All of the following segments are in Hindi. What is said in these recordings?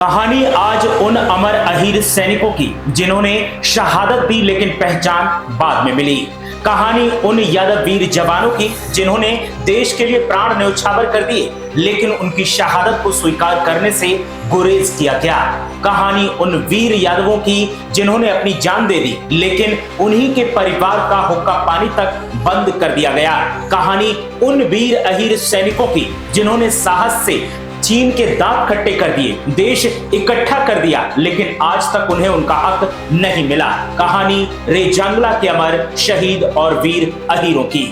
कहानी आज उन अमर अहीर सैनिकों की जिन्होंने शहादत दी लेकिन पहचान बाद में मिली। कहानी उन यादव वीर जवानों की जिन्होंने देश के लिए प्राण न्यौछावर कर दिए लेकिन उनकी शहादत को स्वीकार करने से गुरेज किया गया। कहानी उन वीर यादवों की जिन्होंने अपनी जान दे दी लेकिन उन्हीं के परिवार का हुक्का पानी तक बंद कर दिया गया। कहानी उन वीर अहीर सैनिकों की जिन्होंने साहस से चीन के दांत खट्टे कर दिए, देश इकट्ठा कर दिया लेकिन आज तक उन्हें उनका हक नहीं मिला। कहानी रेजांगला के अमर शहीद और वीर अहीरों की।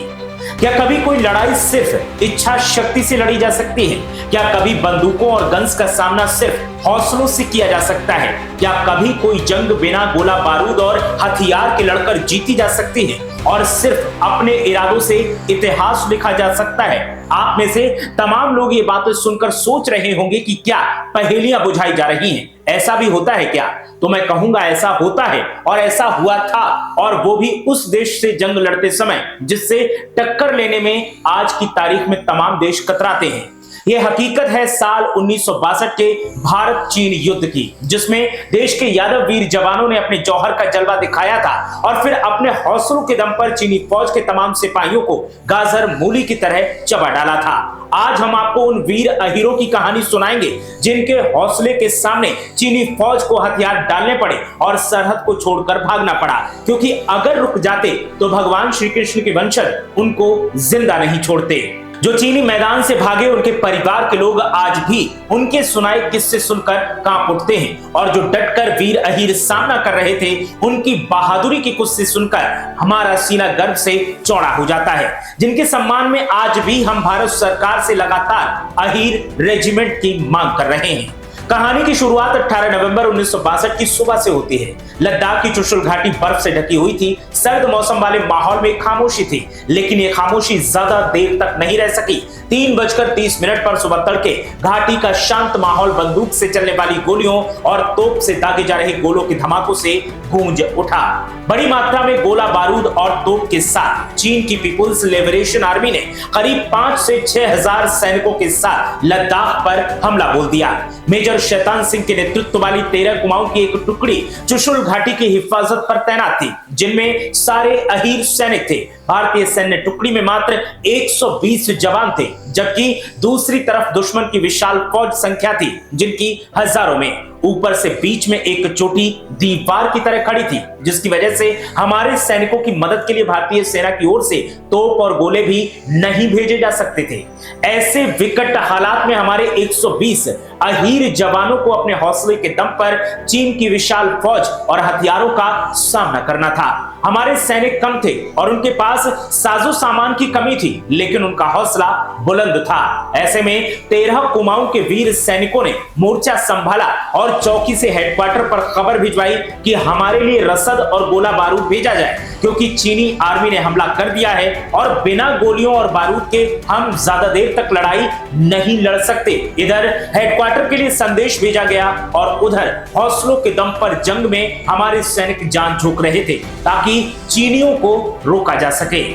क्या कभी कोई लड़ाई सिर्फ इच्छा शक्ति से लड़ी जा सकती है? क्या कभी बंदूकों और गन्स का सामना सिर्फ हौसलों से किया जा सकता है? क्या कभी कोई जंग बिना गोला बारूद और हथियार के लड़कर जीती जा सकती है और सिर्फ अपने इरादों से इतिहास लिखा जा सकता है? आप में से तमाम लोग ये बातें सुनकर सोच रहे होंगे कि क्या पहेलियां बुझाई जा रही हैं? ऐसा भी होता है क्या? तो मैं कहूंगा ऐसा होता है और ऐसा हुआ था, और वो भी उस देश से जंग लड़ते समय जिससे टक्कर लेने में आज की तारीख में तमाम देश कतराते हैं। ये हकीकत है साल 1962 के भारत चीन युद्ध की, जिसमें देश के यादव वीर जवानों ने अपने जौहर का जलवा दिखाया था और फिर अपने हौसलों के दम पर चीनी फौज के तमाम सिपाहियों को गाजर मूली की तरह चबा डाला था। आज हम आपको उन वीर अहीरों की कहानी सुनाएंगे जिनके हौसले के सामने चीनी फौज को हथियार डालने पड़े और सरहद को छोड़कर भागना पड़ा, क्योंकि अगर रुक जाते तो भगवान श्री कृष्ण के वंशज उनको जिंदा नहीं छोड़ते। जो चीनी मैदान से भागे उनके परिवार के लोग आज भी उनके सुनाए किस्से सुनकर कांप उठते हैं, और जो डटकर वीर अहीर सामना कर रहे थे उनकी बहादुरी की किस्से सुनकर हमारा सीना गर्व से चौड़ा हो जाता है, जिनके सम्मान में आज भी हम भारत सरकार से लगातार अहीर रेजिमेंट की मांग कर रहे हैं। कहानी की शुरुआत 18 नवंबर 1962 की सुबह से होती है। लद्दाख की चुशुल घाटी बर्फ से ढकी हुई थी। सर्द मौसम वाले माहौल में खामोशी थी, लेकिन ये खामोशी ज्यादा देर तक नहीं रह सकी। 3:30 पर सुबह तड़के घाटी का शांत माहौल बंदूक से चलने वाली गोलियों और तोप से दागे जा रहे गोलों के धमाकों से गूंज उठा। बड़ी मात्रा में गोला बारूद और तोप के साथ चीन की पीपुल्स लिबरेशन आर्मी ने करीब 5 से 6 हजार सैनिकों के साथ लद्दाख पर हमला बोल दिया। मेजर शैतान सिंह के नेतृत्व वाली 13 कुमाऊं की एक टुकड़ी चुशुल घाटी की हिफाजत पर तैनात थी, जिनमें सारे अहीर सैनिक थे। भारतीय सैन्य टुकड़ी में मात्र 120 जवान थे, जबकि दूसरी तरफ दुश्मन की विशाल फौज संख्या थी जिनकी हजारों में। ऊपर से बीच में एक चोटी दीवार की तरह खड़ी थी, जिसकी वजह से हमारे सैनिकों की मदद के लिए भारतीय सेना की ओर से तोप और गोले भी नहीं भेजे जा सकते थे। ऐसे विकट हालात में हमारे 120 अहीर जवानों को अपने हौसले के दम पर चीन की विशाल फौज और हथियारों का सामना करना था। हमारे सैनिक कम थे और उनके पास साजो सामान की कमी थी, लेकिन उनका हौसला बुलंद था। ऐसे में 13 कुमाऊं के वीर सैनिकों ने मोर्चा संभाला और चौकी से हेडक्वार्टर पर खबर भिजवाई कि हमारे लिए रसद और गोला बारूद भेजा जाए, क्योंकि चीनी आर्मी ने हमला कर दिया है और बिना गोलियों और बारूद के हम ज्यादा देर तक लड़ाई नहीं लड़ सकते। इधर हेडक्वार्टर के लिए संदेश भेजा गया और उधर हौसलों के दम पर जंग में हमारे सैनिक जान झोंक रहे थे ताकि चीनियों को रोका जा सके।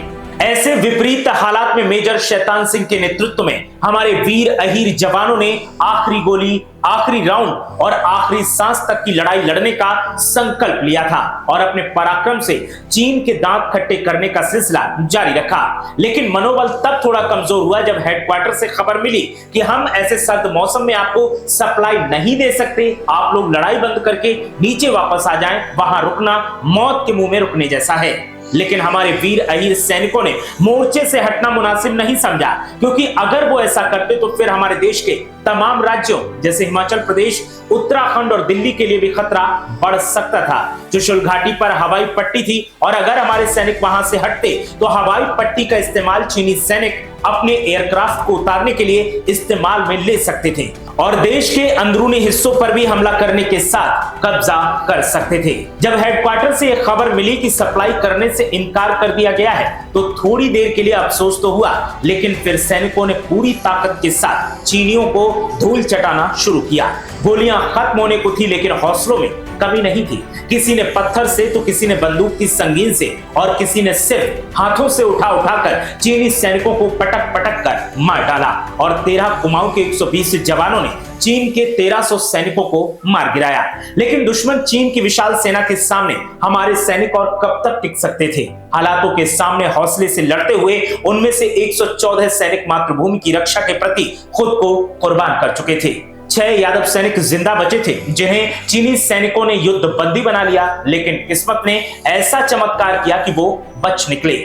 ऐसे विपरीत हालात में मेजर शैतान सिंह के नेतृत्व में हमारे वीर अहीर जवानों ने आखिरी गोली, आखिरी राउंड और आखिरी सांस तक की लड़ाई लड़ने का संकल्प लिया था और अपने पराक्रम से चीन के दांत खट्टे करने का सिलसिला जारी रखा। लेकिन मनोबल तब थोड़ा कमजोर हुआ जब हेडक्वार्टर से खबर मिली कि हम ऐसे सर्द मौसम में आपको सप्लाई नहीं दे सकते, आप लोग लड़ाई बंद करके नीचे वापस आ जाएं, वहां रुकना मौत के मुंह में रुकने जैसा है। लेकिन हमारे वीर अहीर सैनिकों ने मोर्चे से हटना मुनासिब नहीं समझा, क्योंकि अगर वो ऐसा करते तो फिर हमारे देश के तमाम राज्यों जैसे हिमाचल प्रदेश, उत्तराखंड और दिल्ली के लिए भी खतरा बढ़ सकता था। चुशुल घाटी पर हवाई पट्टी थी और अगर हमारे सैनिक वहां से हटते तो हवाई पट्टी का इस्तेमाल चीनी सैनिक अपने एयरक्राफ्ट को उतारने के लिए इस्तेमाल में ले सकते थे और देश के अंदरूनी हिस्सों पर भी हमला करने के साथ कब्जा कर सकते थे। जब हेडक्वार्टर से यह खबर मिली कि सप्लाई करने से इनकार कर दिया गया है तो थोड़ी देर के लिए अफसोस तो हुआ, लेकिन फिर सैनिकों ने पूरी ताकत के साथ चीनियों को धूल चटाना शुरू किया। गोलियां खत्म होने को थी, लेकिन हौसलों में कमी नहीं थी। किसी ने पत्थर से तो किसी ने बंदूक की संगीन से और किसी ने सिर्फ हाथों से उठा उठाकर चीनी सैनिकों को पटक पटक कर मार डाला और 13 कुमाऊं के 120 जवानों ने ने चीन के 1300 सैनिकों को मार गिराया। लेकिन दुश्मन चीन की विशाल सेना के सामने हमारे सैनिक और कब तक टिक सकते थे। हालातों के सामने हौसले से लड़ते हुए उनमें से 114 सैनिक मातृभूमि की रक्षा के प्रति खुद को कुर्बान कर चुके थे। 6 यादव सैनिक जिंदा बचे थे, जिन्हें चीनी सैनिकों ने युद्ध बंदी बना लिया। लेकिन किस्मत ने ऐसा चमत्कार किया कि वो बच निकले।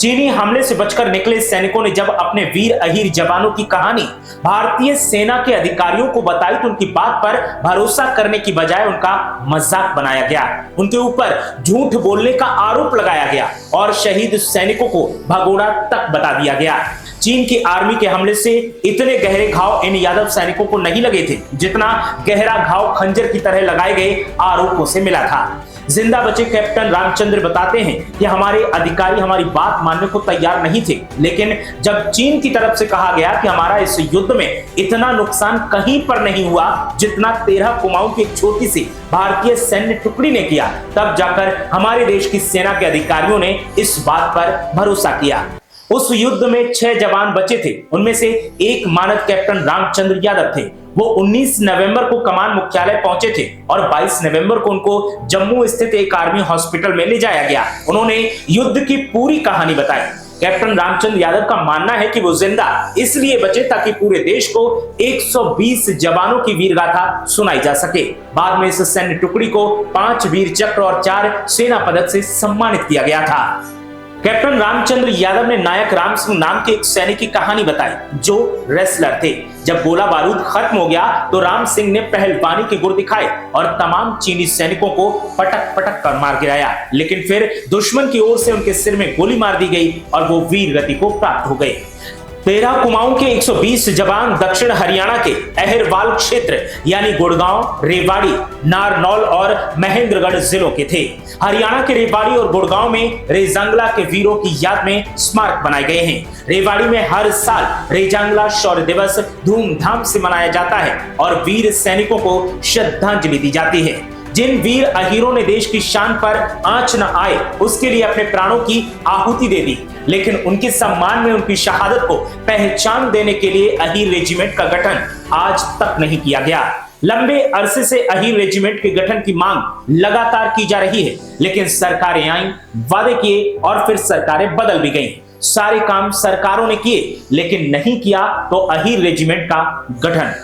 चीनी हमले से बचकर निकले सैनिकों ने जब अपने वीर अहीर जवानों की कहानी भारतीय सेना के अधिकारियों को बताई तो उनकी बात पर भरोसा करने की बजाय उनका मजाक बनाया गया, उनके ऊपर झूठ बोलने का आरोप लगाया गया और शहीद सैनिकों को भगोड़ा तक बता दिया गया। चीन की आर्मी के हमले से इतने गहरे घाव इन यादव सैनिकों को नहीं लगे थे जितना गहरा घाव खंजर की तरह लगाए गए आरोपों से मिला था। जिंदा बचे कैप्टन रामचंद्र बताते हैं कि हमारे अधिकारी हमारी बात मानने को तैयार नहीं थे, लेकिन जब चीन की तरफ से कहा गया कि हमारा इस युद्ध में इतना नुकसान कहीं पर नहीं हुआ जितना 13 कुमाऊं की एक छोटी सी भारतीय सैन्य टुकड़ी ने किया, तब जाकर हमारे देश की सेना के अधिकारियों ने इस बात पर भरोसा किया। उस युद्ध में 6 जवान बचे थे, उनमें से एक मानद कैप्टन रामचंद्र यादव थे। वो 19 नवंबर को कमान मुख्यालय पहुंचे थे और 22 नवंबर को उनको जम्मू स्थित एक आर्मी हॉस्पिटल में ले जाया गया। उन्होंने युद्ध की पूरी कहानी बताई। कैप्टन रामचंद्र यादव का मानना है कि वो जिंदा इसलिए बचे ताकि पूरे देश को 120 जवानों की वीर गाथा सुनाई जा सके। बाद में इस सैन्य टुकड़ी को 5 वीर चक्र और 4 सेना पदक से सम्मानित किया गया था। कैप्टन रामचंद्र यादव ने नायक राम सिंह नाम के एक सैनिक की कहानी बताई जो रेसलर थे। जब गोला बारूद खत्म हो गया तो राम सिंह ने पहलवानी के गुर दिखाए और तमाम चीनी सैनिकों को पटक पटक कर मार गिराया। लेकिन फिर दुश्मन की ओर से उनके सिर में गोली मार दी गई और वो वीर गति को प्राप्त हो गए। 13 कुमाऊं के 120 जवान दक्षिण हरियाणा के अहिरवाल क्षेत्र यानी गुड़गांव, रेवाड़ी, नारनौल और महेंद्रगढ़ जिलों के थे। हरियाणा के रेवाड़ी और गुड़गांव में रेजांगला के वीरों की याद में स्मारक बनाए गए हैं। रेवाड़ी में हर साल रेजांगला शौर्य दिवस धूमधाम से मनाया जाता है और वीर सैनिकों को श्रद्धांजलि दी जाती है। जिन वीर अहीरों ने देश की शान पर आंच न आए उसके लिए अपने प्राणों की आहुति दे दी, लेकिन उनके सम्मान में उनकी शहादत को पहचान देने के लिए अहीर रेजिमेंट का गठन आज तक नहीं किया गया। लंबे अरसे से अहीर रेजिमेंट के गठन की मांग लगातार की जा रही है, लेकिन सरकारें आईं, वादे किए और फिर सरकारें बदल भी गईं। सारे काम सरकारों ने किए, लेकिन नहीं किया तो अहीर रेजिमेंट का गठन।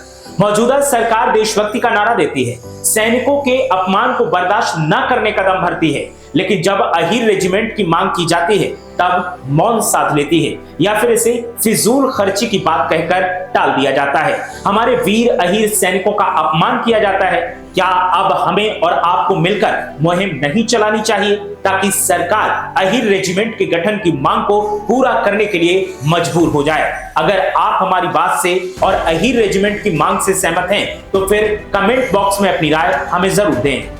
मौजूदा सरकार देशभक्ति का नारा देती है, सैनिकों के अपमान को बर्दाश्त न करने का दम भरती है, लेकिन जब अहीर रेजिमेंट की मांग की जाती है तब मौन साध लेती है या फिर इसे फिजूल खर्ची की बात कहकर टाल दिया जाता है। हमारे वीर अहीर सैनिकों का अपमान किया जाता है। क्या अब हमें और आपको मिलकर मुहिम नहीं चलानी चाहिए ताकि सरकार अहीर रेजिमेंट के गठन की मांग को पूरा करने के लिए मजबूर हो जाए? अगर आप हमारी बात से और अहीर रेजिमेंट की मांग से सहमत हैं तो फिर कमेंट बॉक्स में अपनी राय हमें जरूर दें।